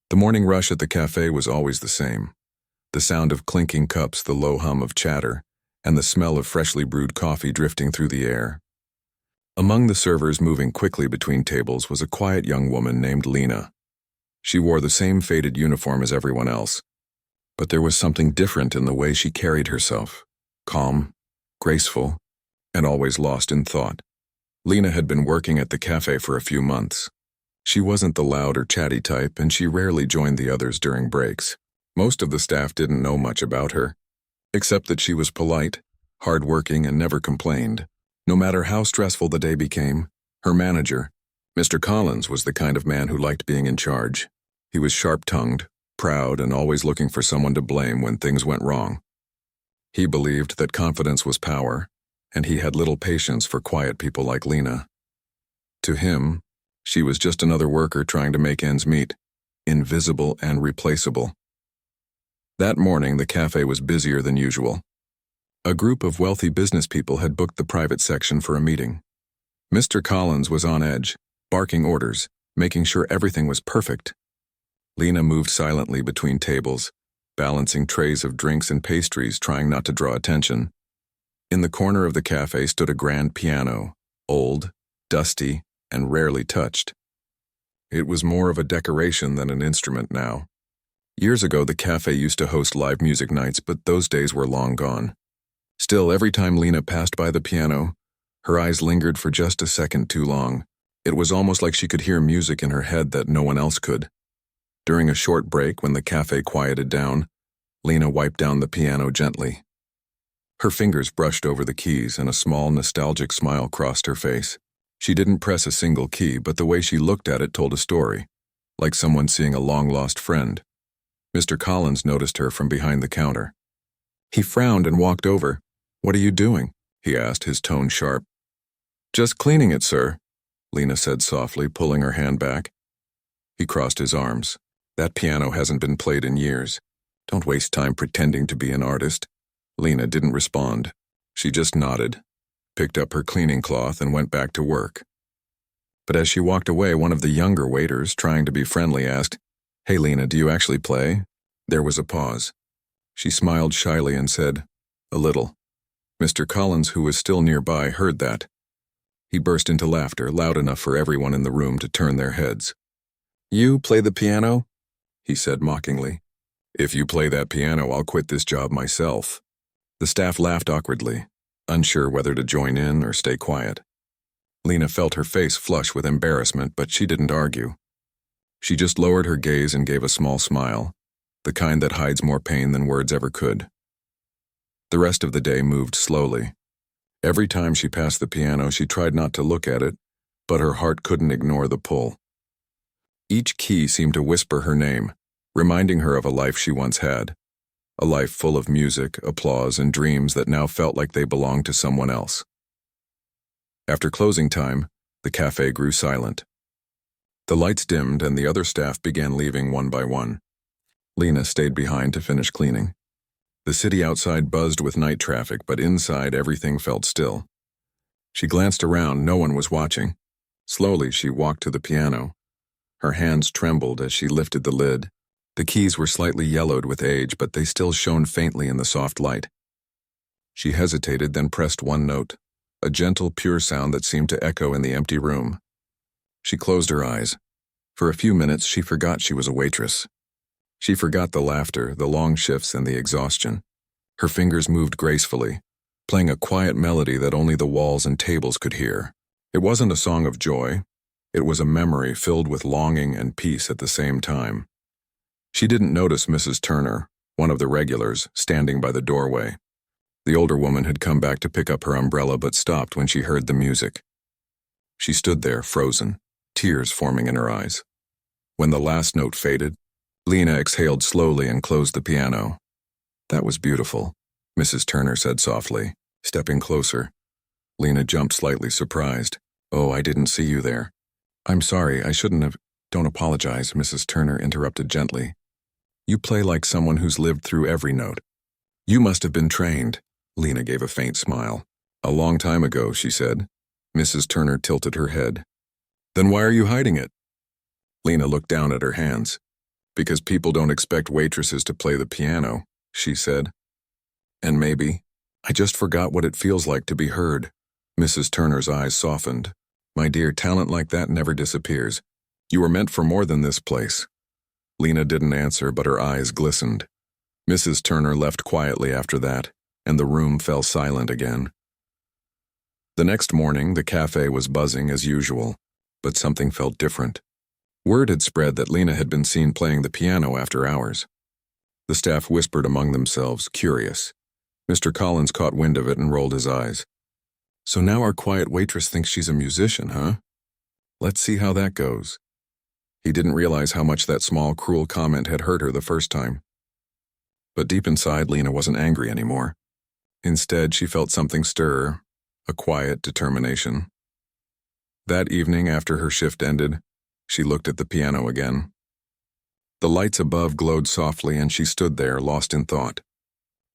The morning rush at the cafe was always the same. The sound of clinking cups, the low hum of chatter, and the smell of freshly brewed coffee drifting through the air. Among the servers moving quickly between tables was a quiet young woman named Lena. She wore the same faded uniform as everyone else, but there was something different in the way she carried herself, calm, graceful, and always lost in thought. Lena had been working at the cafe for a few months. She wasn't the loud or chatty type, and she rarely joined the others during breaks. Most of the staff didn't know much about her, except that she was polite, hardworking, and never complained. No matter how stressful the day became, her manager, Mr. Collins, was the kind of man who liked being in charge. He was sharp-tongued, proud, and always looking for someone to blame when things went wrong. He believed that confidence was power, and he had little patience for quiet people like Lena. To him, she was just another worker trying to make ends meet, invisible and replaceable. That morning, the cafe was busier than usual. A group of wealthy business people had booked the private section for a meeting. Mr. Collins was on edge, barking orders, making sure everything was perfect. Lena moved silently between tables, balancing trays of drinks and pastries, trying not to draw attention. In the corner of the cafe stood a grand piano, old, dusty, and rarely touched. It was more of a decoration than an instrument now. Years ago, the cafe used to host live music nights, but those days were long gone. Still, every time Lena passed by the piano, her eyes lingered for just a second too long. It was almost like she could hear music in her head that no one else could. During a short break, when the cafe quieted down, Lena wiped down the piano gently. Her fingers brushed over the keys, and a small, nostalgic smile crossed her face. She didn't press a single key, but the way she looked at it told a story, like someone seeing a long-lost friend. Mr. Collins noticed her from behind the counter. He frowned and walked over. "What are you doing?" he asked, his tone sharp. "Just cleaning it, sir," Lena said softly, pulling her hand back. He crossed his arms. "That piano hasn't been played in years. Don't waste time pretending to be an artist." Lena didn't respond. She just nodded, picked up her cleaning cloth, and went back to work. But as she walked away, one of the younger waiters, trying to be friendly, asked, "Hey, Lena, do you actually play?" There was a pause. She smiled shyly and said, "A little." Mr. Collins, who was still nearby, heard that. He burst into laughter, loud enough for everyone in the room to turn their heads. "You play the piano?" he said mockingly. "If you play that piano, I'll quit this job myself." The staff laughed awkwardly, unsure whether to join in or stay quiet. Lena felt her face flush with embarrassment, but she didn't argue. She just lowered her gaze and gave a small smile, the kind that hides more pain than words ever could. The rest of the day moved slowly. Every time she passed the piano, she tried not to look at it, but her heart couldn't ignore the pull. Each key seemed to whisper her name, reminding her of a life she once had, a life full of music, applause, and dreams that now felt like they belonged to someone else. After closing time, the cafe grew silent. The lights dimmed and the other staff began leaving one by one. Lena stayed behind to finish cleaning. The city outside buzzed with night traffic, but inside everything felt still. She glanced around, no one was watching. Slowly, she walked to the piano. Her hands trembled as she lifted the lid. The keys were slightly yellowed with age, but they still shone faintly in the soft light. She hesitated, then pressed one note, a gentle, pure sound that seemed to echo in the empty room. She closed her eyes. For a few minutes, she forgot she was a waitress. She forgot the laughter, the long shifts, and the exhaustion. Her fingers moved gracefully, playing a quiet melody that only the walls and tables could hear. It wasn't a song of joy. It was a memory filled with longing and peace at the same time. She didn't notice Mrs. Turner, one of the regulars, standing by the doorway. The older woman had come back to pick up her umbrella but stopped when she heard the music. She stood there, frozen, tears forming in her eyes. When the last note faded, Lena exhaled slowly and closed the piano. "That was beautiful," Mrs. Turner said softly, stepping closer. Lena jumped, slightly surprised. "Oh, I didn't see you there." "I'm sorry, I shouldn't have—" "Don't apologize," Mrs. Turner interrupted gently. "You play like someone who's lived through every note. You must have been trained." Lena gave a faint smile. "A long time ago," she said. Mrs. Turner tilted her head. "Then why are you hiding it?" Lena looked down at her hands. Because people don't expect waitresses to play the piano, she said. And maybe, I just forgot what it feels like to be heard. Mrs. Turner's eyes softened. My dear, talent like that never disappears. You were meant for more than this place. Lena didn't answer, but her eyes glistened. Mrs. Turner left quietly after that, and the room fell silent again. The next morning, the cafe was buzzing as usual, but something felt different. Word had spread that Lena had been seen playing the piano after hours. The staff whispered among themselves, curious. Mr. Collins caught wind of it and rolled his eyes. So now our quiet waitress thinks she's a musician, huh? Let's see how that goes. He didn't realize how much that small, cruel comment had hurt her the first time. But deep inside, Lena wasn't angry anymore. Instead, she felt something stir, a quiet determination. That evening, after her shift ended, she looked at the piano again. The lights above glowed softly, and she stood there, lost in thought.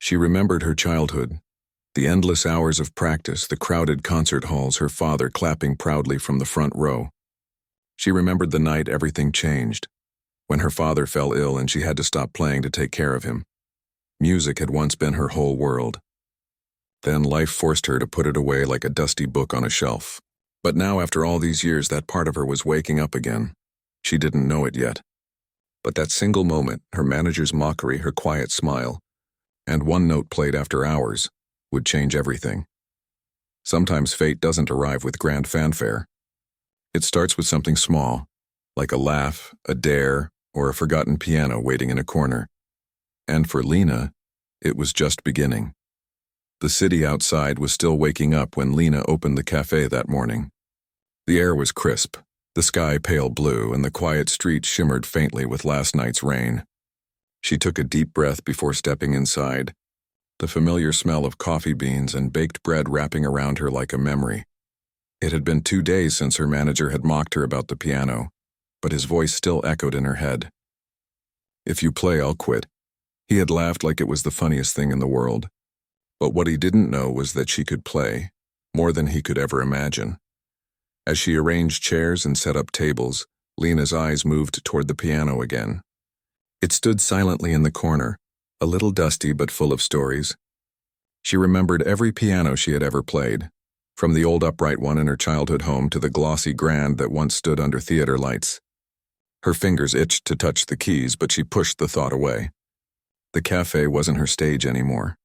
She remembered her childhood, the endless hours of practice, the crowded concert halls, her father clapping proudly from the front row. She remembered the night everything changed, when her father fell ill and she had to stop playing to take care of him. Music had once been her whole world. Then life forced her to put it away like a dusty book on a shelf. But now, after all these years, that part of her was waking up again. She didn't know it yet. But that single moment, her manager's mockery, her quiet smile, and one note played after hours, would change everything. Sometimes fate doesn't arrive with grand fanfare. It starts with something small, like a laugh, a dare, or a forgotten piano waiting in a corner. And for Lena, it was just beginning. The city outside was still waking up when Lena opened the cafe that morning. The air was crisp, the sky pale blue, and the quiet street shimmered faintly with last night's rain. She took a deep breath before stepping inside, the familiar smell of coffee beans and baked bread wrapping around her like a memory. It had been 2 days since her manager had mocked her about the piano, but his voice still echoed in her head. If you play, I'll quit. He had laughed like it was the funniest thing in the world. But what he didn't know was that she could play, more than he could ever imagine. As she arranged chairs and set up tables, Lena's eyes moved toward the piano again. It stood silently in the corner, a little dusty but full of stories. She remembered every piano she had ever played, from the old upright one in her childhood home to the glossy grand that once stood under theater lights. Her fingers itched to touch the keys, but she pushed the thought away. The cafe wasn't her stage anymore.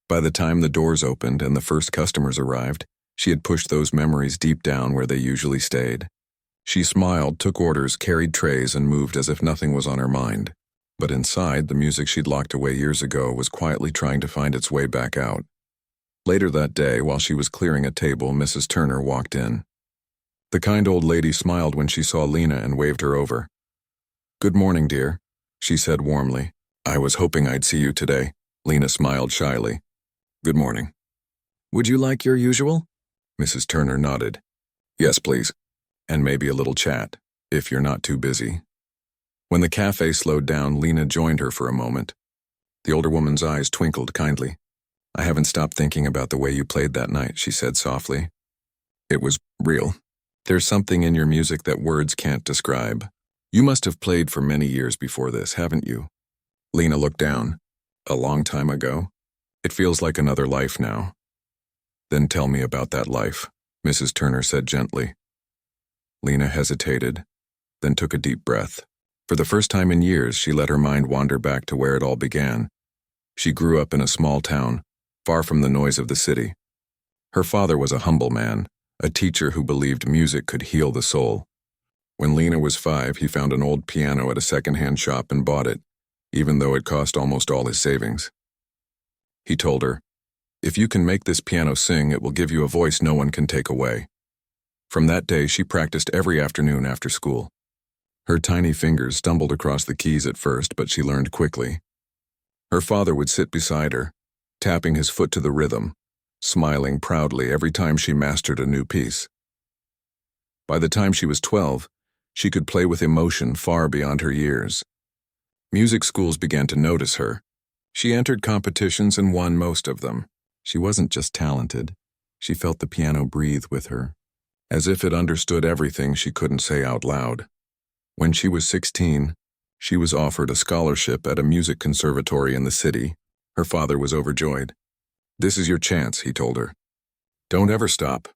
By the time the doors opened and the first customers arrived, she had pushed those memories deep down where they usually stayed. She smiled, took orders, carried trays, and moved as if nothing was on her mind. But inside, the music she'd locked away years ago was quietly trying to find its way back out. Later that day, while she was clearing a table, Mrs. Turner walked in. The kind old lady smiled when she saw Lena and waved her over. "Good morning, dear," she said warmly. "I was hoping I'd see you today." Lena smiled shyly. "Good morning." "Would you like your usual?" Mrs. Turner nodded. "Yes, please. And maybe a little chat, if you're not too busy." When the cafe slowed down, Lena joined her for a moment. The older woman's eyes twinkled kindly. "I haven't stopped thinking about the way you played that night," she said softly. "It was real. There's something in your music that words can't describe. You must have played for many years before this, haven't you?" Lena looked down. "A long time ago? It feels like another life now." "Then tell me about that life," Mrs. Turner said gently. Lena hesitated, then took a deep breath. For the first time in years, she let her mind wander back to where it all began. She grew up in a small town, far from the noise of the city. Her father was a humble man, a teacher who believed music could heal the soul. When Lena was 5, he found an old piano at a second-hand shop and bought it, even though it cost almost all his savings. He told her, "If you can make this piano sing, it will give you a voice no one can take away." From that day, she practiced every afternoon after school. Her tiny fingers stumbled across the keys at first, but she learned quickly. Her father would sit beside her, tapping his foot to the rhythm, smiling proudly every time she mastered a new piece. By the time she was 12, she could play with emotion far beyond her years. Music schools began to notice her. She entered competitions and won most of them. She wasn't just talented. She felt the piano breathe with her, as if it understood everything she couldn't say out loud. When she was 16, She was offered a scholarship at a music conservatory in the city. Her father was overjoyed. "This is your chance," he told her. "Don't ever stop."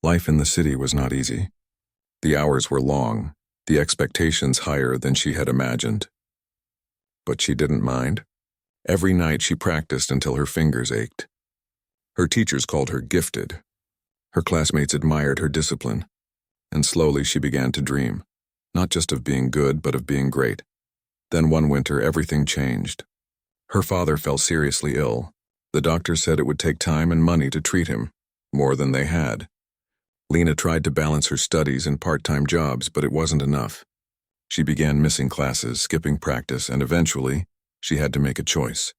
Life in the city was not easy. The hours were long, the expectations higher than she had imagined. But she didn't mind. Every night she practiced until her fingers ached. Her teachers called her gifted. Her classmates admired her discipline. And slowly she began to dream, not just of being good, but of being great. Then one winter, everything changed. Her father fell seriously ill. The doctor said it would take time and money to treat him, more than they had. Lena tried to balance her studies and part-time jobs, but it wasn't enough. She began missing classes, skipping practice, and eventually, she had to make a choice.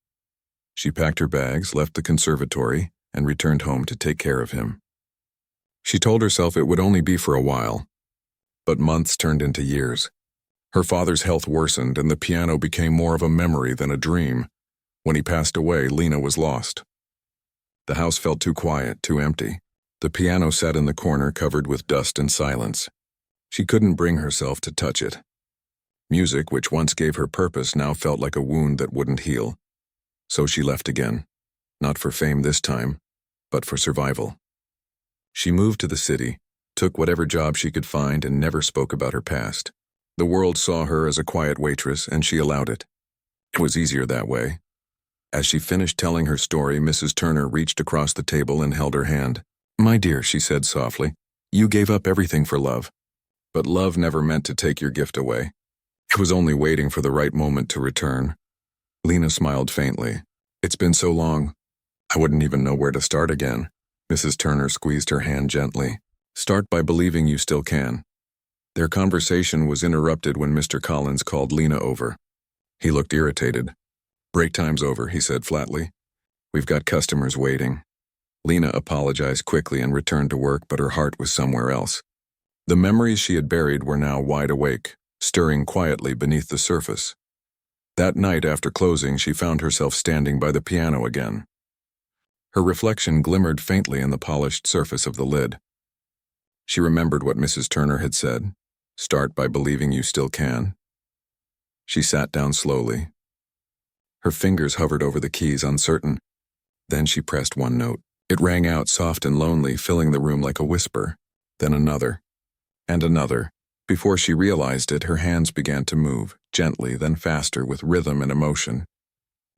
She packed her bags, left the conservatory, and returned home to take care of him. She told herself it would only be for a while, but months turned into years. Her father's health worsened, and the piano became more of a memory than a dream. When he passed away, Lena was lost. The house felt too quiet, too empty. The piano sat in the corner, covered with dust and silence. She couldn't bring herself to touch it. Music, which once gave her purpose, now felt like a wound that wouldn't heal. So she left again. Not for fame this time, but for survival. She moved to the city, took whatever job she could find, and never spoke about her past. The world saw her as a quiet waitress, and she allowed it. It was easier that way. As she finished telling her story, Mrs. Turner reached across the table and held her hand. "My dear," she said softly, "you gave up everything for love. But love never meant to take your gift away. It was only waiting for the right moment to return." Lena smiled faintly. "It's been so long. I wouldn't even know where to start again." Mrs. Turner squeezed her hand gently. "Start by believing you still can." Their conversation was interrupted when Mr. Collins called Lena over. He looked irritated. "Break time's over," he said flatly. "We've got customers waiting." Lena apologized quickly and returned to work, but her heart was somewhere else. The memories she had buried were now wide awake, stirring quietly beneath the surface. That night after closing, she found herself standing by the piano again. Her reflection glimmered faintly in the polished surface of the lid. She remembered what Mrs. Turner had said, "Start by believing you still can." She sat down slowly. Her fingers hovered over the keys, uncertain. Then she pressed one note. It rang out soft and lonely, filling the room like a whisper. Then another, and another. Before she realized it, her hands began to move, gently, then faster, with rhythm and emotion.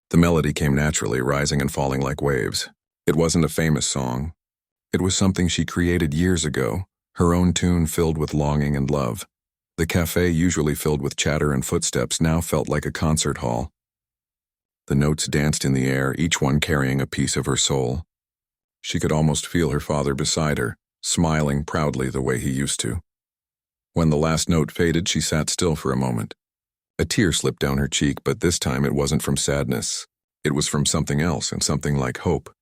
The melody came naturally, rising and falling like waves. It wasn't a famous song. It was something she created years ago, her own tune filled with longing and love. The cafe, usually filled with chatter and footsteps, now felt like a concert hall. The notes danced in the air, each one carrying a piece of her soul. She could almost feel her father beside her, smiling proudly the way he used to. When the last note faded, she sat still for a moment. A tear slipped down her cheek, but this time it wasn't from sadness. It was from something else, and something like hope.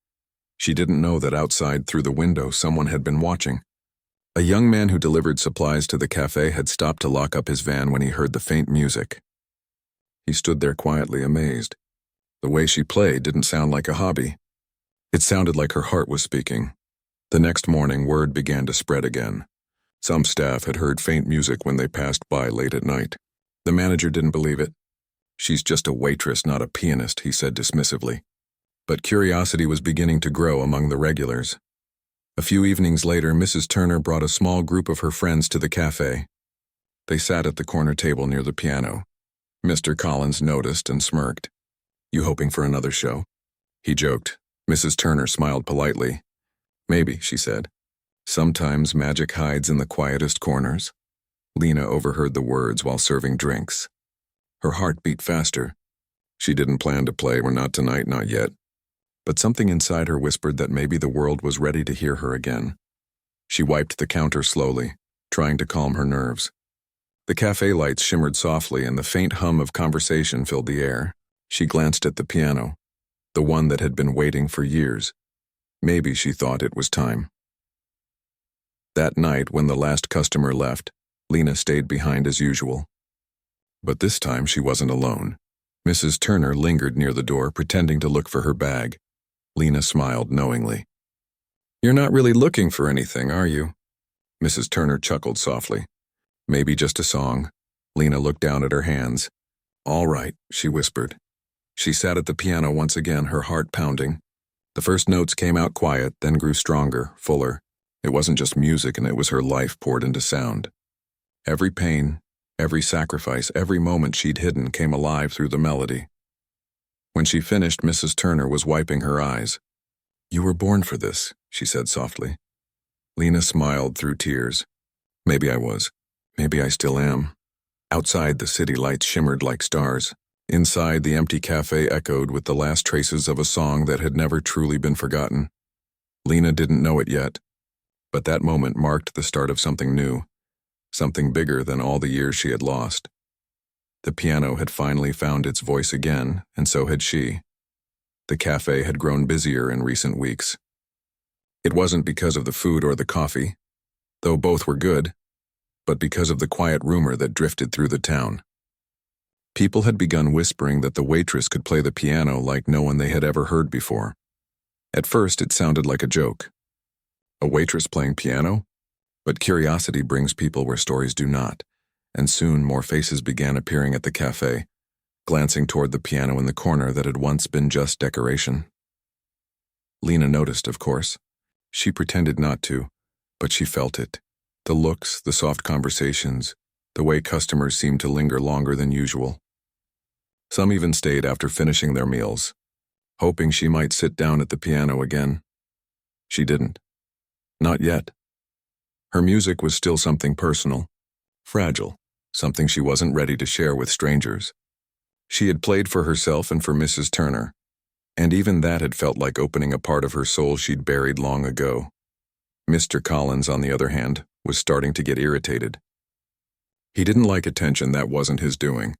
She didn't know that outside, through the window, someone had been watching. A young man who delivered supplies to the cafe had stopped to lock up his van when he heard the faint music. He stood there quietly, amazed. The way she played didn't sound like a hobby. It sounded like her heart was speaking. The next morning, word began to spread again. Some staff had heard faint music when they passed by late at night. The manager didn't believe it. "She's just a waitress, not a pianist," he said dismissively. But curiosity was beginning to grow among the regulars. A few evenings later, Mrs. Turner brought a small group of her friends to the cafe. They sat at the corner table near the piano. Mr. Collins noticed and smirked. "You hoping for another show?" He joked. Mrs. Turner smiled politely. "Maybe," she said. "Sometimes magic hides in the quietest corners." Lena overheard the words while serving drinks. Her heart beat faster. She didn't plan to play, or not tonight, not yet. But something inside her whispered that maybe the world was ready to hear her again. She wiped the counter slowly, trying to calm her nerves. The cafe lights shimmered softly, and the faint hum of conversation filled the air. She glanced at the piano, the one that had been waiting for years. Maybe she thought it was time. That night, when the last customer left, Lena stayed behind as usual. But this time she wasn't alone. Mrs. Turner lingered near the door, pretending to look for her bag. Lena smiled knowingly. "You're not really looking for anything, are you?" Mrs. Turner chuckled softly. "Maybe just a song. Lena looked down at her hands. "All right," she whispered. She sat at the piano once again, her heart pounding. The first notes came out quiet, then grew stronger, fuller. It wasn't just music, and it was her life poured into sound. Every pain, every sacrifice, every moment she'd hidden came alive through the melody. When she finished, Mrs. Turner was wiping her eyes. "You were born for this," she said softly. Lena smiled through tears. "Maybe I was. Maybe I still am." Outside, the city lights shimmered like stars. Inside, the empty cafe echoed with the last traces of a song that had never truly been forgotten. Lena didn't know it yet, but that moment marked the start of something new, something bigger than all the years she had lost. The piano had finally found its voice again, and so had she. The cafe had grown busier in recent weeks. It wasn't because of the food or the coffee, though both were good, but because of the quiet rumor that drifted through the town. People had begun whispering that the waitress could play the piano like no one they had ever heard before. At first, it sounded like a joke. A waitress playing piano? But curiosity brings people where stories do not, and soon more faces began appearing at the cafe, glancing toward the piano in the corner that had once been just decoration. Lena noticed, of course. She pretended not to, but she felt it. The looks, the soft conversations, the way customers seemed to linger longer than usual. Some even stayed after finishing their meals, hoping she might sit down at the piano again. She didn't. Not yet. Her music was still something personal, fragile, something she wasn't ready to share with strangers. She had played for herself and for Mrs. Turner, and even that had felt like opening a part of her soul she'd buried long ago. Mr. Collins, on the other hand, was starting to get irritated. He didn't like attention that wasn't his doing.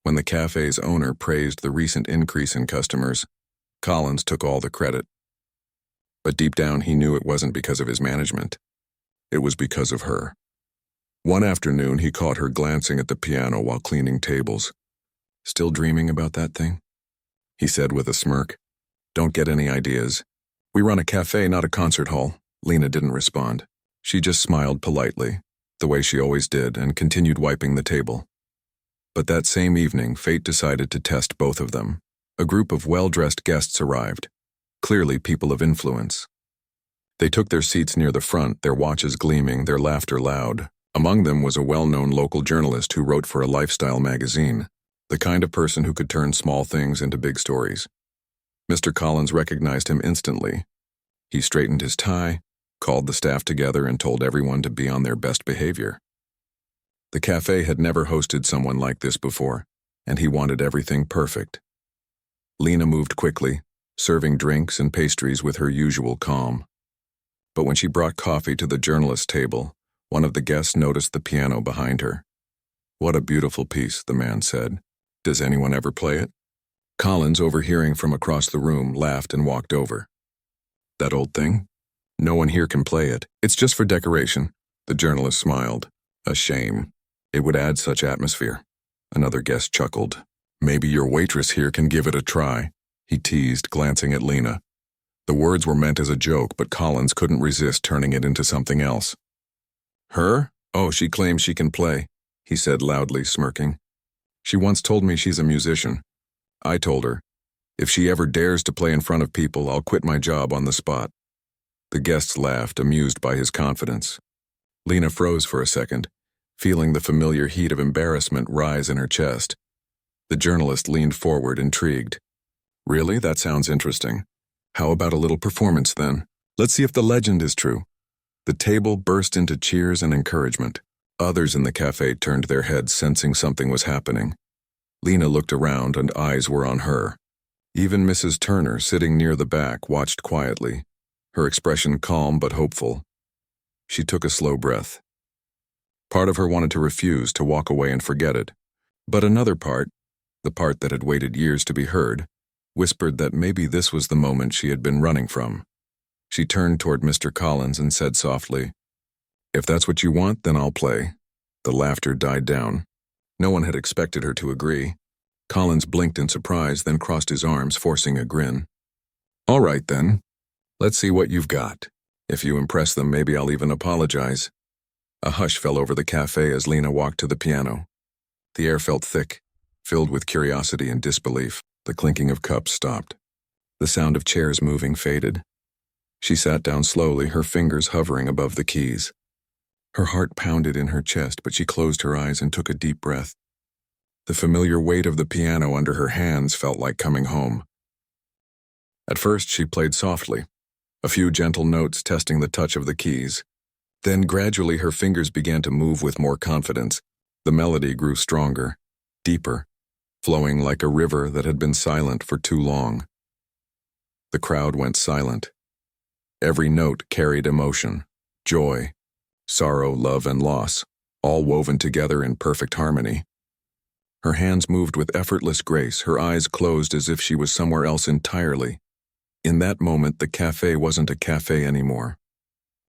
When the cafe's owner praised the recent increase in customers, Collins took all the credit. But deep down, he knew it wasn't because of his management. It was because of her. One afternoon, he caught her glancing at the piano while cleaning tables. "Still dreaming about that thing?" he said with a smirk. "Don't get any ideas. We run a cafe, not a concert hall." Lena didn't respond. She just smiled politely, the way she always did, and continued wiping the table. But that same evening, fate decided to test both of them. A group of well-dressed guests arrived, clearly people of influence. They took their seats near the front, their watches gleaming, their laughter loud. Among them was a well-known local journalist who wrote for a lifestyle magazine, the kind of person who could turn small things into big stories. Mr. Collins recognized him instantly. He straightened his tie, called the staff together, and told everyone to be on their best behavior. The cafe had never hosted someone like this before, and he wanted everything perfect. Lena moved quickly, serving drinks and pastries with her usual calm. But when she brought coffee to the journalist's table, one of the guests noticed the piano behind her. "What a beautiful piece," the man said. "Does anyone ever play it?" Collins, overhearing from across the room, laughed and walked over. "That old thing? No one here can play it. It's just for decoration." The journalist smiled. "A shame. It would add such atmosphere." Another guest chuckled. "Maybe your waitress here can give it a try," he teased, glancing at Lena. The words were meant as a joke, but Collins couldn't resist turning it into something else. "Her? Oh, she claims she can play," he said loudly, smirking. "She once told me she's a musician. I told her, if she ever dares to play in front of people, I'll quit my job on the spot." The guests laughed, amused by his confidence. Lena froze for a second, feeling the familiar heat of embarrassment rise in her chest. The journalist leaned forward, intrigued. "Really? That sounds interesting. How about a little performance then? Let's see if the legend is true." The table burst into cheers and encouragement. Others in the cafe turned their heads, sensing something was happening. Lena looked around, and eyes were on her. Even Mrs. Turner, sitting near the back, watched quietly, her expression calm but hopeful. She took a slow breath. Part of her wanted to refuse, to walk away and forget it. But another part, the part that had waited years to be heard, whispered that maybe this was the moment she had been running from. She turned toward Mr. Collins and said softly, "If that's what you want, then I'll play." The laughter died down. No one had expected her to agree. Collins blinked in surprise, then crossed his arms, forcing a grin. "All right, then. Let's see what you've got. If you impress them, maybe I'll even apologize." A hush fell over the cafe as Lena walked to the piano. The air felt thick, filled with curiosity and disbelief. The clinking of cups stopped. The sound of chairs moving faded. She sat down slowly, her fingers hovering above the keys. Her heart pounded in her chest, but she closed her eyes and took a deep breath. The familiar weight of the piano under her hands felt like coming home. At first, she played softly, a few gentle notes testing the touch of the keys. Then gradually her fingers began to move with more confidence. The melody grew stronger, deeper, flowing like a river that had been silent for too long. The crowd went silent. Every note carried emotion, joy, sorrow, love, and loss, all woven together in perfect harmony. Her hands moved with effortless grace, her eyes closed as if she was somewhere else entirely. In that moment, the cafe wasn't a cafe anymore.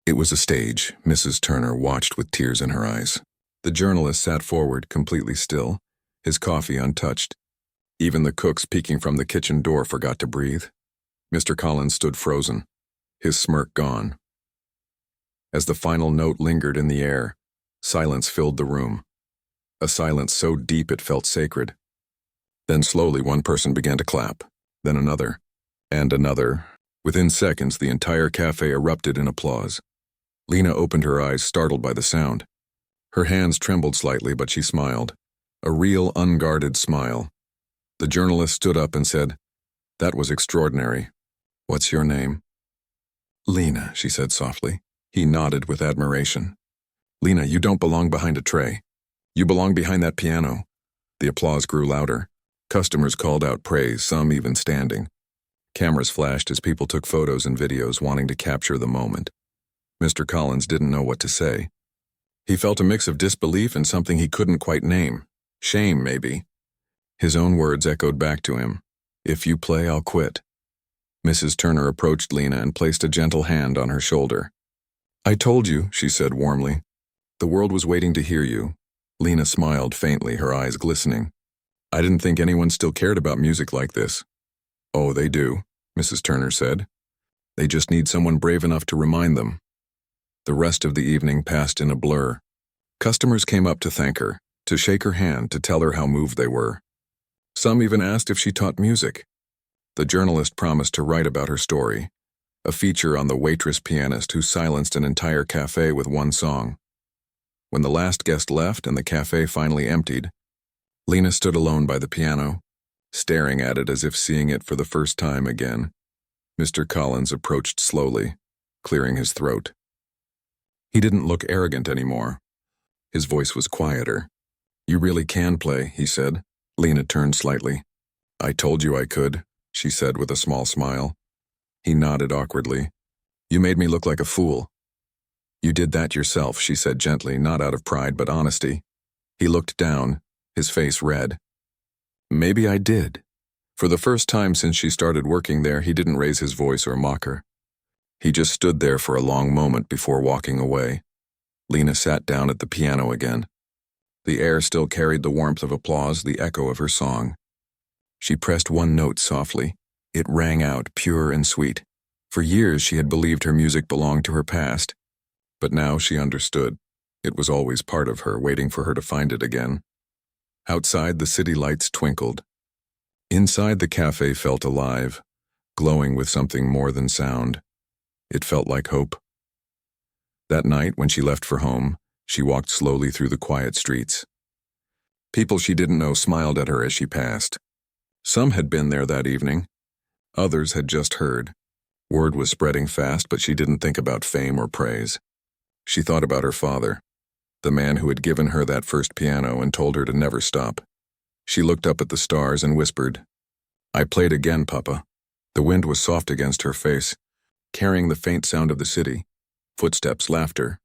It was a stage. Mrs. Turner watched with tears in her eyes. The journalist sat forward, completely still, his coffee untouched. Even the cooks peeking from the kitchen door forgot to breathe. Mr. Collins stood frozen, his smirk gone. As the final note lingered in the air, silence filled the room. A silence so deep it felt sacred. Then slowly one person began to clap, then another, and another. Within seconds, the entire cafe erupted in applause. Lena opened her eyes, startled by the sound. Her hands trembled slightly, but she smiled. A real, unguarded smile. The journalist stood up and said, "That was extraordinary. What's your name?" "Lena," she said softly. He nodded with admiration. "Lena, you don't belong behind a tray. You belong behind that piano." The applause grew louder. Customers called out praise, some even standing. Cameras flashed as people took photos and videos, wanting to capture the moment. Mr. Collins didn't know what to say. He felt a mix of disbelief and something he couldn't quite name. Shame, maybe. His own words echoed back to him. "If you play, I'll quit." Mrs. Turner approached Lena and placed a gentle hand on her shoulder. "I told you," she said warmly. "The world was waiting to hear you." Lena smiled faintly, her eyes glistening. "I didn't think anyone still cared about music like this." "Oh, they do," Mrs. Turner said. "They just need someone brave enough to remind them." The rest of the evening passed in a blur. Customers came up to thank her, to shake her hand, to tell her how moved they were. Some even asked if she taught music. The journalist promised to write about her story, a feature on the waitress pianist who silenced an entire cafe with one song. When the last guest left and the cafe finally emptied, Lena stood alone by the piano, staring at it as if seeing it for the first time again. Mr. Collins approached slowly, clearing his throat. He didn't look arrogant anymore. His voice was quieter. "You really can play," he said. Lena turned slightly. "I told you I could," she said with a small smile. He nodded awkwardly. "You made me look like a fool." "You did that yourself," she said gently, not out of pride but honesty. He looked down, his face red. "Maybe I did." For the first time since she started working there, he didn't raise his voice or mock her. He just stood there for a long moment before walking away. Lena sat down at the piano again. The air still carried the warmth of applause, the echo of her song. She pressed one note softly. It rang out, pure and sweet. For years she had believed her music belonged to her past. But now she understood. It was always part of her, waiting for her to find it again. Outside, the city lights twinkled. Inside, the cafe felt alive, glowing with something more than sound. It felt like hope. That night, when she left for home, she walked slowly through the quiet streets. People she didn't know smiled at her as she passed. Some had been there that evening. Others had just heard. Word was spreading fast, but she didn't think about fame or praise. She thought about her father, the man who had given her that first piano and told her to never stop. She looked up at the stars and whispered, "I played again, Papa." The wind was soft against her face, carrying the faint sound of the city, footsteps, laughter,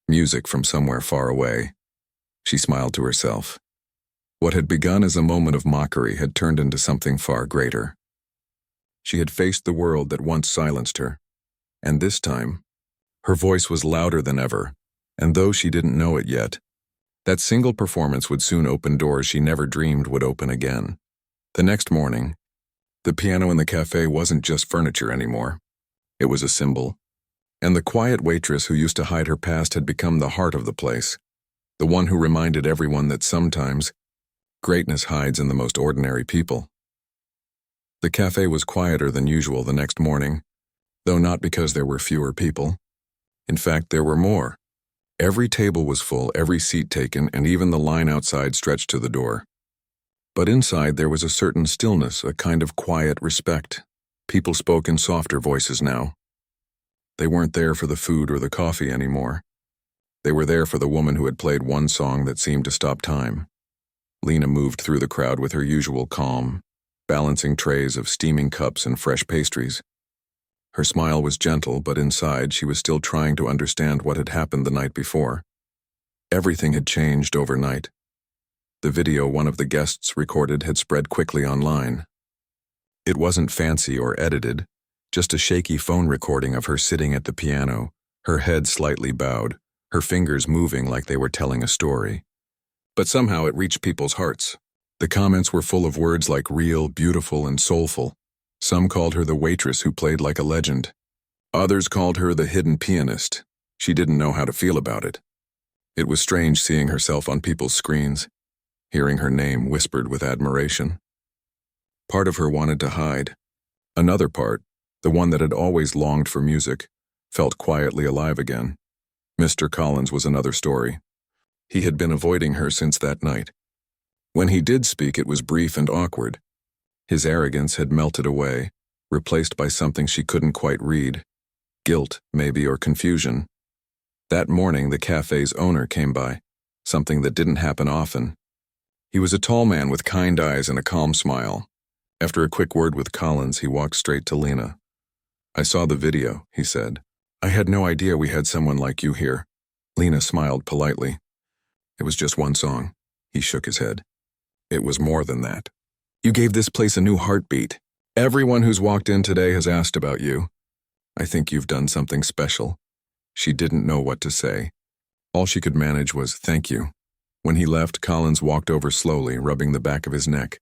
music from somewhere far away. She smiled to herself. What had begun as a moment of mockery had turned into something far greater. She had faced the world that once silenced her, and this time, her voice was louder than ever, and though she didn't know it yet, that single performance would soon open doors she never dreamed would open again. The next morning, the piano in the cafe wasn't just furniture anymore. It was a symbol. And the quiet waitress who used to hide her past had become the heart of the place, the one who reminded everyone that sometimes, Greatness hides in the most ordinary people. The cafe was quieter than usual the next morning, though not because there were fewer people. In fact, there were more. Every table was full, every seat taken, and even the line outside stretched to the door. But inside there was a certain stillness, a kind of quiet respect. People spoke in softer voices now. They weren't there for the food or the coffee anymore. They were there for the woman who had played one song that seemed to stop time. Lena moved through the crowd with her usual calm, balancing trays of steaming cups and fresh pastries. Her smile was gentle, but inside she was still trying to understand what had happened the night before. Everything had changed overnight. The video one of the guests recorded had spread quickly online. It wasn't fancy or edited, just a shaky phone recording of her sitting at the piano, her head slightly bowed, her fingers moving like they were telling a story. But somehow it reached people's hearts. The comments were full of words like real, beautiful, and soulful. Some called her the waitress who played like a legend. Others called her the hidden pianist. She didn't know how to feel about it. It was strange seeing herself on people's screens, hearing her name whispered with admiration. Part of her wanted to hide. Another part, the one that had always longed for music, felt quietly alive again. Mr. Collins was another story. He had been avoiding her since that night. When he did speak, it was brief and awkward. His arrogance had melted away, replaced by something she couldn't quite read. Guilt, maybe, or confusion. That morning, the cafe's owner came by, something that didn't happen often. He was a tall man with kind eyes and a calm smile. After a quick word with Collins, he walked straight to Lena. "I saw the video," he said. "I had no idea we had someone like you here." Lena smiled politely. "It was just one song." He shook his head. "It was more than that. You gave this place a new heartbeat. Everyone who's walked in today has asked about you. I think you've done something special." She didn't know what to say. All she could manage was, "Thank you." When he left, Collins walked over slowly, rubbing the back of his neck.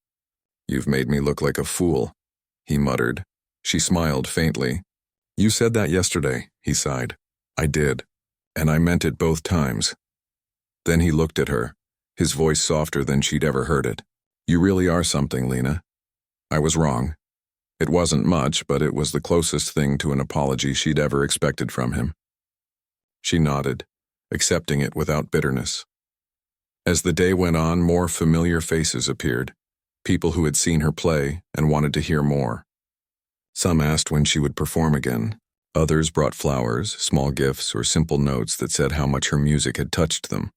"You've made me look like a fool," he muttered. She smiled faintly. "You said that yesterday," he sighed. "I did, and I meant it both times." Then he looked at her, his voice softer than she'd ever heard it. "You really are something, Lena. I was wrong." It wasn't much, but it was the closest thing to an apology she'd ever expected from him. She nodded, accepting it without bitterness. As the day went on, more familiar faces appeared, people who had seen her play and wanted to hear more. Some asked when she would perform again. Others brought flowers, small gifts, or simple notes that said how much her music had touched them.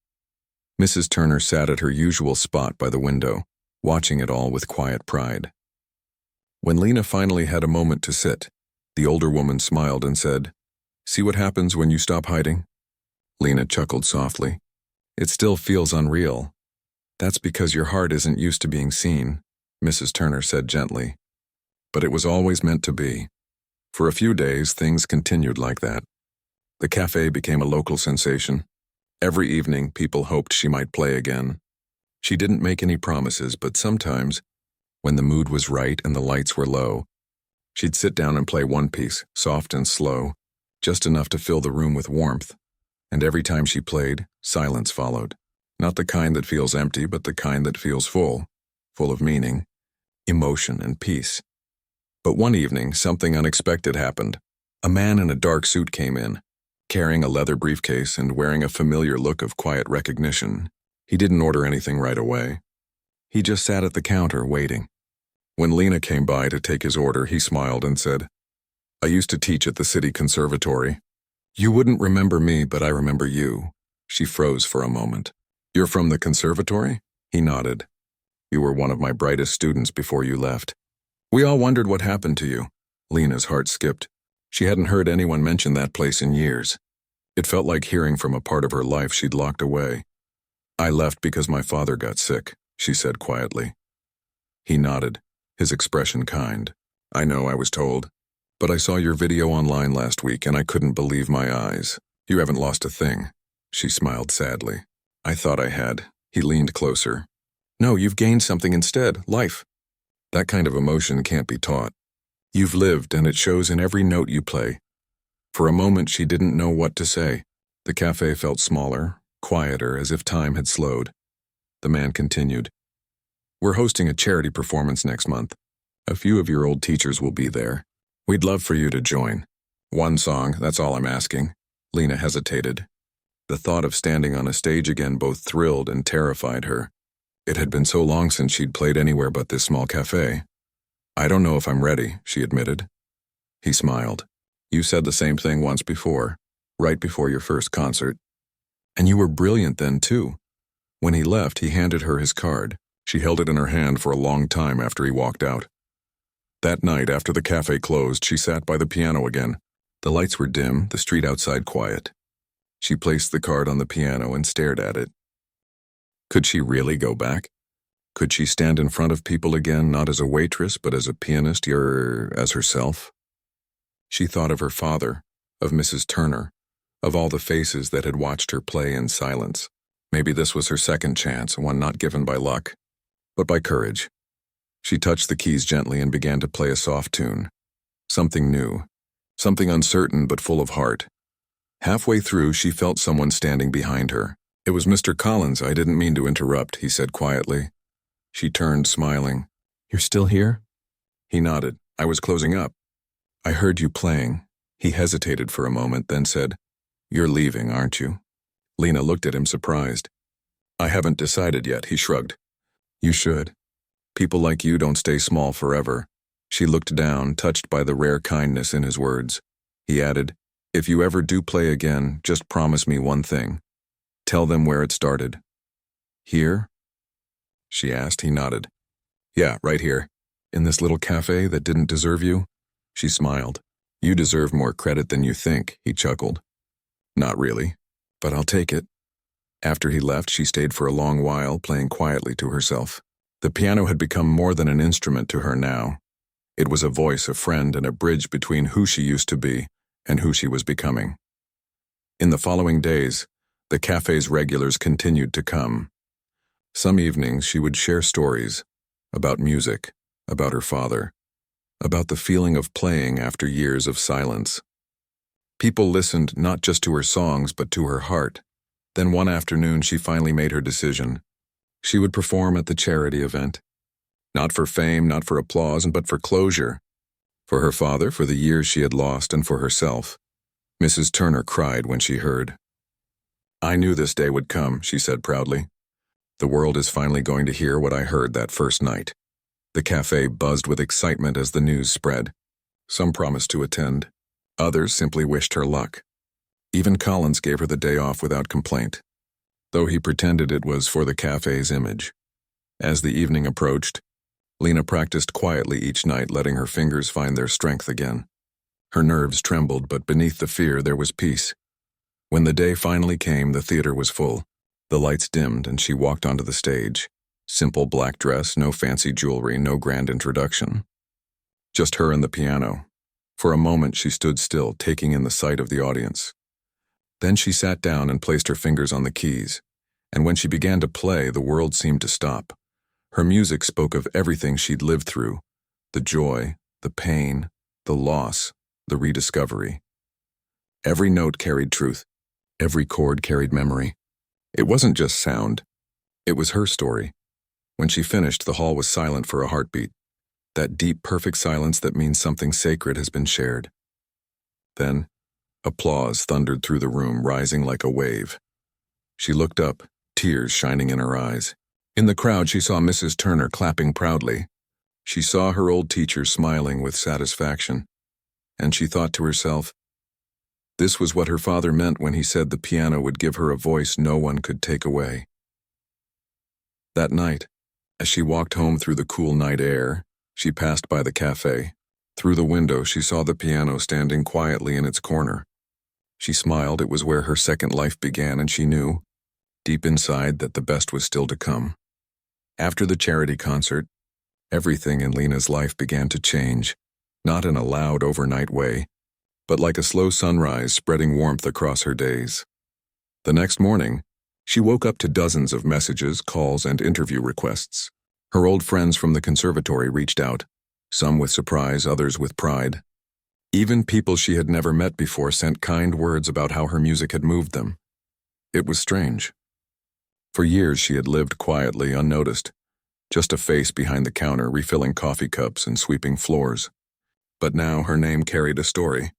Mrs. Turner sat at her usual spot by the window, watching it all with quiet pride. When Lena finally had a moment to sit, the older woman smiled and said, "See what happens when you stop hiding?" Lena chuckled softly. "It still feels unreal." "That's because your heart isn't used to being seen," Mrs. Turner said gently. But it was always meant to be. For a few days, things continued like that. The cafe became a local sensation. Every evening, people hoped she might play again. She didn't make any promises, but sometimes, when the mood was right and the lights were low, she'd sit down and play one piece, soft and slow, just enough to fill the room with warmth. And every time she played, silence followed. Not the kind that feels empty, but the kind that feels full of meaning, emotion, and peace. But one evening, something unexpected happened. A man in a dark suit came in, carrying a leather briefcase and wearing a familiar look of quiet recognition. He didn't order anything right away. He just sat at the counter, waiting. When Lena came by to take his order, he smiled and said, "I used to teach at the city conservatory. You wouldn't remember me, but I remember you." She froze for a moment. "You're from the conservatory?" He nodded. "You were one of my brightest students before you left. We all wondered what happened to you." Lena's heart skipped. She hadn't heard anyone mention that place in years. It felt like hearing from a part of her life she'd locked away. "I left because my father got sick," she said quietly. He nodded, his expression kind. "I know, I was told. But I saw your video online last week and I couldn't believe my eyes. You haven't lost a thing." She smiled sadly. "I thought I had." He leaned closer. "No, you've gained something instead, life. That kind of emotion can't be taught. You've lived and it shows in every note you play." For a moment she didn't know what to say. The cafe felt smaller, quieter, as if time had slowed. The man continued, We're hosting a charity performance next month. A few of your old teachers will be there. We'd love for you to join. One song, that's all I'm asking." Lena hesitated. The thought of standing on a stage again both thrilled and terrified her. It had been so long since she'd played anywhere but this small cafe. "I don't know if I'm ready," she admitted. He smiled. "You said the same thing once before, right before your first concert. And you were brilliant then, too." When he left, he handed her his card. She held it in her hand for a long time after he walked out. That night, after the cafe closed, she sat by the piano again. The lights were dim, the street outside quiet. She placed the card on the piano and stared at it. Could she really go back? Could she stand in front of people again, not as a waitress, but as a pianist, or as herself? She thought of her father, of Mrs. Turner, of all the faces that had watched her play in silence. Maybe this was her second chance, one not given by luck, but by courage. She touched the keys gently and began to play a soft tune. Something new, something uncertain but full of heart. Halfway through, she felt someone standing behind her. "It was Mr. Collins. I didn't mean to interrupt," he said quietly. She turned, smiling. "You're still here?" He nodded. "I was closing up." "I heard you playing." He hesitated for a moment, then said, "You're leaving, aren't you?" Lena looked at him surprised. "I haven't decided yet," he shrugged. "You should. People like you don't stay small forever." She looked down, touched by the rare kindness in his words. He added, "If you ever do play again, just promise me one thing. Tell them where it started." "Here?" she asked. He nodded. "Yeah, right here. In this little cafe that didn't deserve you?" She smiled. "You deserve more credit than you think," he chuckled. "Not really, but I'll take it." After he left, she stayed for a long while, playing quietly to herself. The piano had become more than an instrument to her now. It was a voice, a friend, and a bridge between who she used to be and who she was becoming. In the following days, the cafe's regulars continued to come. Some evenings she would share stories about music, about her father, about the feeling of playing after years of silence. People listened not just to her songs but to her heart. Then one afternoon she finally made her decision. She would perform at the charity event. Not for fame, not for applause, but for closure. For her father, for the years she had lost, and for herself. Mrs. Turner cried when she heard. "I knew this day would come," she said proudly. "The world is finally going to hear what I heard that first night." The cafe buzzed with excitement as the news spread. Some promised to attend. Others simply wished her luck. Even Collins gave her the day off without complaint, though he pretended it was for the cafe's image. As the evening approached, Lena practiced quietly each night, letting her fingers find their strength again. Her nerves trembled, but beneath the fear there was peace. When the day finally came, the theater was full. The lights dimmed and she walked onto the stage. Simple black dress, no fancy jewelry, no grand introduction. Just her and the piano. For a moment she stood still, taking in the sight of the audience. Then she sat down and placed her fingers on the keys. And when she began to play, the world seemed to stop. Her music spoke of everything she'd lived through. The joy, the pain, the loss, the rediscovery. Every note carried truth. Every chord carried memory. It wasn't just sound. It was her story. When she finished, the hall was silent for a heartbeat. That deep, perfect silence that means something sacred has been shared. Then, applause thundered through the room, rising like a wave. She looked up, tears shining in her eyes. In the crowd, she saw Mrs. Turner clapping proudly. She saw her old teacher smiling with satisfaction. And she thought to herself, this was what her father meant when he said the piano would give her a voice no one could take away. That night, as she walked home through the cool night air, she passed by the cafe. Through the window, she saw the piano standing quietly in its corner. She smiled. It was where her second life began, and she knew, deep inside, that the best was still to come. After the charity concert, everything in Lena's life began to change, not in a loud overnight way, but like a slow sunrise spreading warmth across her days. The next morning, she woke up to dozens of messages, calls, and interview requests. Her old friends from the conservatory reached out, some with surprise, others with pride. Even people she had never met before sent kind words about how her music had moved them. It was strange. For years she had lived quietly, unnoticed, just a face behind the counter refilling coffee cups and sweeping floors. But now her name carried a story.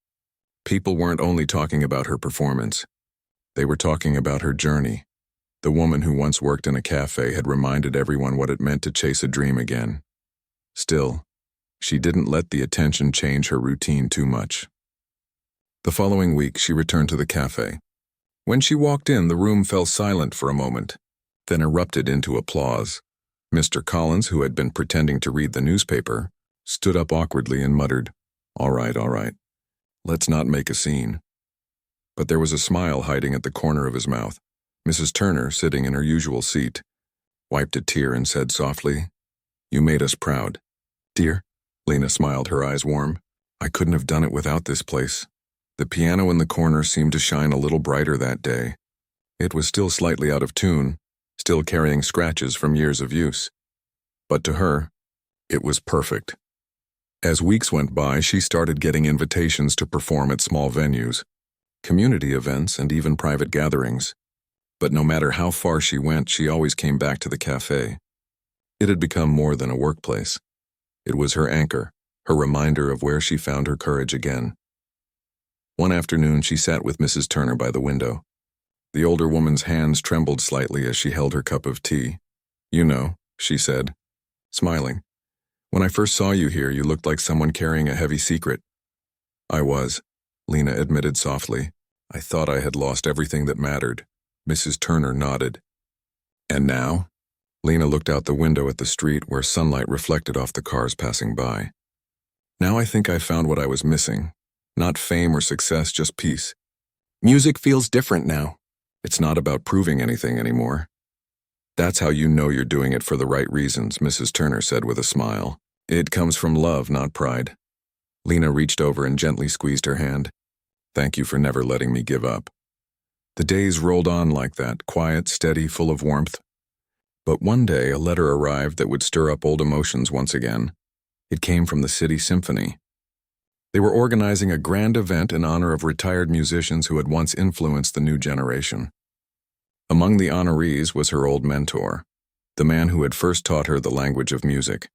People weren't only talking about her performance. They were talking about her journey. The woman who once worked in a cafe had reminded everyone what it meant to chase a dream again. Still, she didn't let the attention change her routine too much. The following week, she returned to the cafe. When she walked in, the room fell silent for a moment, then erupted into applause. Mr. Collins, who had been pretending to read the newspaper, stood up awkwardly and muttered, all right. Let's not make a scene." But there was a smile hiding at the corner of his mouth. Mrs. Turner, sitting in her usual seat, wiped a tear and said softly, "You made us proud." "Dear," Lena smiled, her eyes warm. "I couldn't have done it without this place." The piano in the corner seemed to shine a little brighter that day. It was still slightly out of tune, still carrying scratches from years of use. But to her, it was perfect. As weeks went by, she started getting invitations to perform at small venues, community events, and even private gatherings. But no matter how far she went, she always came back to the cafe. It had become more than a workplace. It was her anchor, her reminder of where she found her courage again. One afternoon, she sat with Mrs. Turner by the window. The older woman's hands trembled slightly as she held her cup of tea. "You know," she said, smiling. "When I first saw you here, you looked like someone carrying a heavy secret." "I was," Lena admitted softly. "I thought I had lost everything that mattered." Mrs. Turner nodded. "And now?" Lena looked out the window at the street where sunlight reflected off the cars passing by. "Now I think I found what I was missing. Not fame or success, just peace. Music feels different now. It's not about proving anything anymore." "That's how you know you're doing it for the right reasons," Mrs. Turner said with a smile. "It comes from love, not pride." Lena reached over and gently squeezed her hand. "Thank you for never letting me give up." The days rolled on like that, quiet, steady, full of warmth. But one day, a letter arrived that would stir up old emotions once again. It came from the City Symphony. They were organizing a grand event in honor of retired musicians who had once influenced the new generation. Among the honorees was her old mentor, the man who had first taught her the language of music.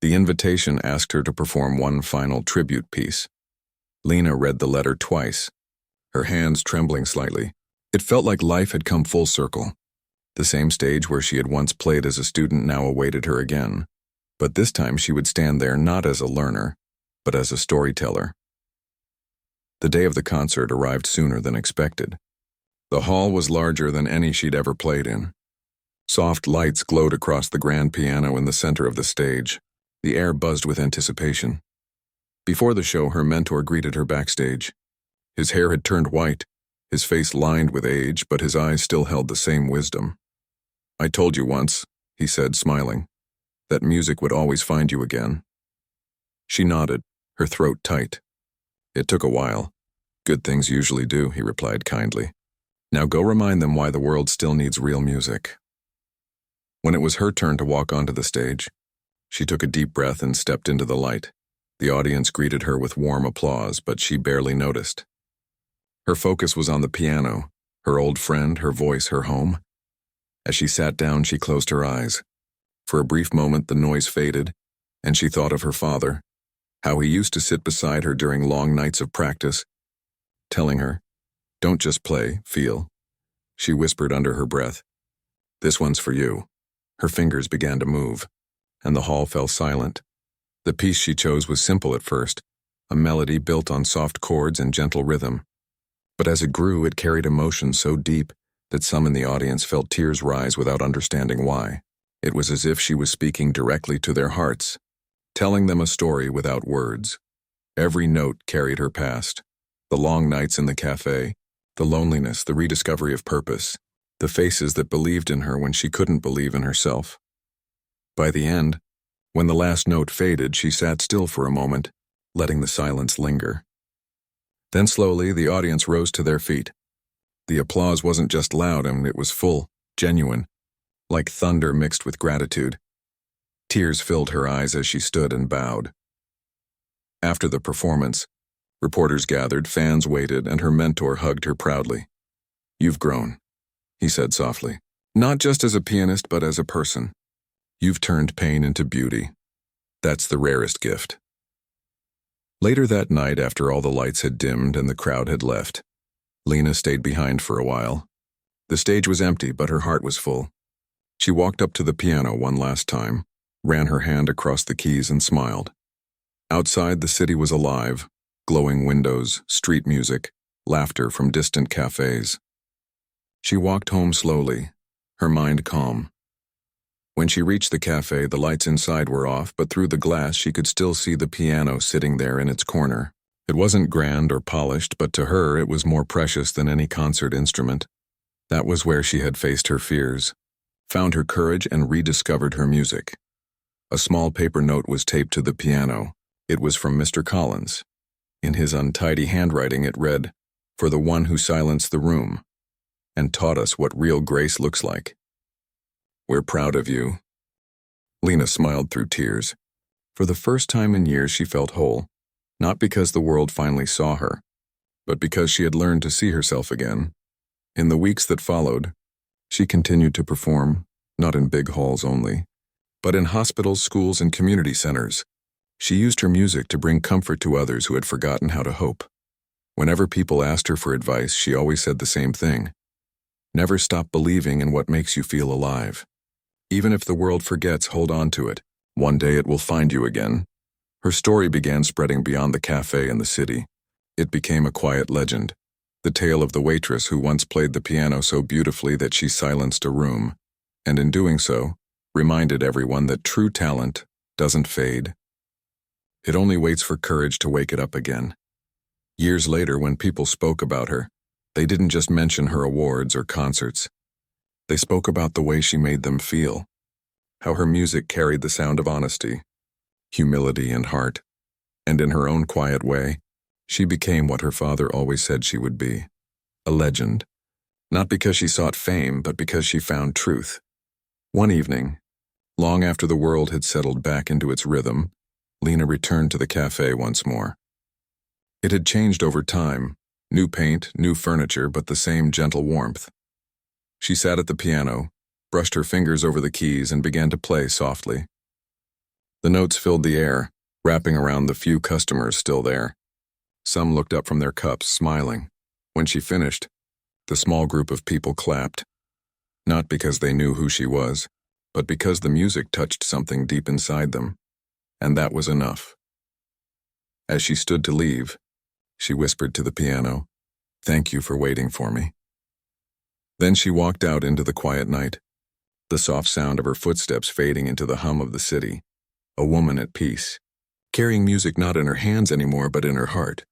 The invitation asked her to perform one final tribute piece. Lena read the letter twice, her hands trembling slightly. It felt like life had come full circle. The same stage where she had once played as a student now awaited her again. But this time she would stand there not as a learner, but as a storyteller. The day of the concert arrived sooner than expected. The hall was larger than any she'd ever played in. Soft lights glowed across the grand piano in the center of the stage. The air buzzed with anticipation. Before the show, her mentor greeted her backstage. His hair had turned white, his face lined with age, but his eyes still held the same wisdom. "I told you once," he said, smiling, "that music would always find you again." She nodded, her throat tight. "It took a while. Good things usually do," he replied kindly. "Now go remind them why the world still needs real music." When it was her turn to walk onto the stage, she took a deep breath and stepped into the light. The audience greeted her with warm applause, but she barely noticed. Her focus was on the piano, her old friend, her voice, her home. As she sat down, she closed her eyes. For a brief moment, the noise faded, and she thought of her father, how he used to sit beside her during long nights of practice, telling her, "Don't just play, feel." She whispered under her breath, "This one's for you." Her fingers began to move, and the hall fell silent. The piece she chose was simple at first, a melody built on soft chords and gentle rhythm. But as it grew, it carried emotion so deep that some in the audience felt tears rise without understanding why. It was as if she was speaking directly to their hearts, telling them a story without words. Every note carried her past. The long nights in the cafe, the loneliness, the rediscovery of purpose, the faces that believed in her when she couldn't believe in herself. By the end, when the last note faded, she sat still for a moment, letting the silence linger. Then slowly, the audience rose to their feet. The applause wasn't just loud, and it was full, genuine, like thunder mixed with gratitude. Tears filled her eyes as she stood and bowed. After the performance, reporters gathered, fans waited, and her mentor hugged her proudly. "You've grown," he said softly. "Not just as a pianist, but as a person. You've turned pain into beauty. That's the rarest gift. Later that night, after all the lights had dimmed and the crowd had left, Lena stayed behind for a while. The stage was empty, but her heart was full. She walked up to the piano one last time, ran her hand across the keys and smiled. Outside, the city was alive, glowing windows, street music, laughter from distant cafes. She walked home slowly, her mind calm. When she reached the cafe, the lights inside were off, but through the glass she could still see the piano sitting there in its corner. It wasn't grand or polished, but to her it was more precious than any concert instrument. That was where she had faced her fears, found her courage, and rediscovered her music. A small paper note was taped to the piano. It was from Mr. Collins. In his untidy handwriting it read, "For the one who silenced the room and taught us what real grace looks like. We're proud of you." Lena smiled through tears. For the first time in years she felt whole, not because the world finally saw her, but because she had learned to see herself again. In the weeks that followed, she continued to perform, not in big halls only, but in hospitals, schools, and community centers. She used her music to bring comfort to others who had forgotten how to hope. Whenever people asked her for advice, she always said the same thing: never stop believing in what makes you feel alive. Even if the world forgets, hold on to it. One day it will find you again. Her story began spreading beyond the cafe and the city. It became a quiet legend, the tale of the waitress who once played the piano so beautifully that she silenced a room, and in doing so, reminded everyone that true talent doesn't fade. It only waits for courage to wake it up again. Years later, when people spoke about her, they didn't just mention her awards or concerts. They spoke about the way she made them feel, how her music carried the sound of honesty, humility, and heart. And in her own quiet way, she became what her father always said she would be: a legend. Not because she sought fame, but because she found truth. One evening, long after the world had settled back into its rhythm, Lena returned to the cafe once more. It had changed over time, new paint, new furniture, but the same gentle warmth. She sat at the piano, brushed her fingers over the keys, and began to play softly. The notes filled the air, wrapping around the few customers still there. Some looked up from their cups, smiling. When she finished, the small group of people clapped, not because they knew who she was, but because the music touched something deep inside them, and that was enough. As she stood to leave, she whispered to the piano, "Thank you for waiting for me." Then she walked out into the quiet night, the soft sound of her footsteps fading into the hum of the city, a woman at peace, carrying music not in her hands anymore but in her heart.